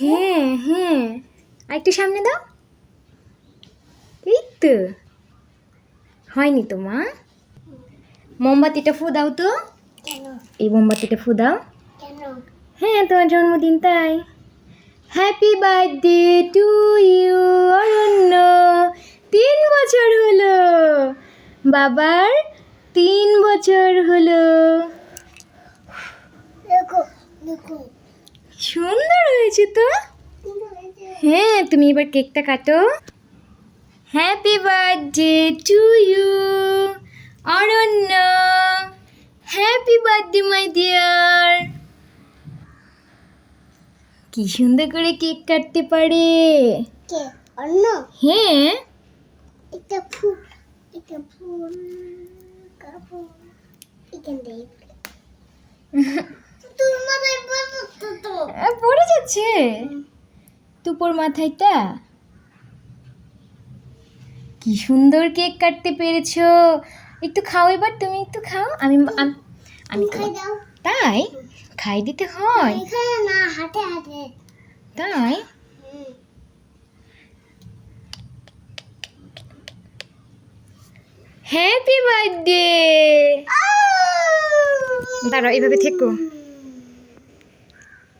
হ্যাঁ হ্যাঁ, আরেকটু সামনে দাও। এই তো হয়নি তো মা। মোমবাতিটা ফু দাও তো। এই মোমবাতিটা ফু দাও। হ্যাঁ, তোমার জন্মদিন তাই। হ্যাপি বার্থডে টু ইউ অরণ্য। 3 বছর হলো বাবার, 3 বছর হলো। সুন্দর হয়েছে তো। হ্যাঁ, তুমি এবার কেকটা কাটো। Happy birthday to you Aranya. Happy birthday my dear. কি সুন্দর করে কেক কাটতে পারে। হ্যাঁ, পড়ে যাচ্ছে তুপোর মাথায়টা। কি সুন্দর কেক কাটতে পেরেছো। একটু খাও, এবার তুমি একটু খাও। আমি তাই খাই দিতে হয় তাই। Happy birthday. দাঁড়াও, এভাবে থেকো।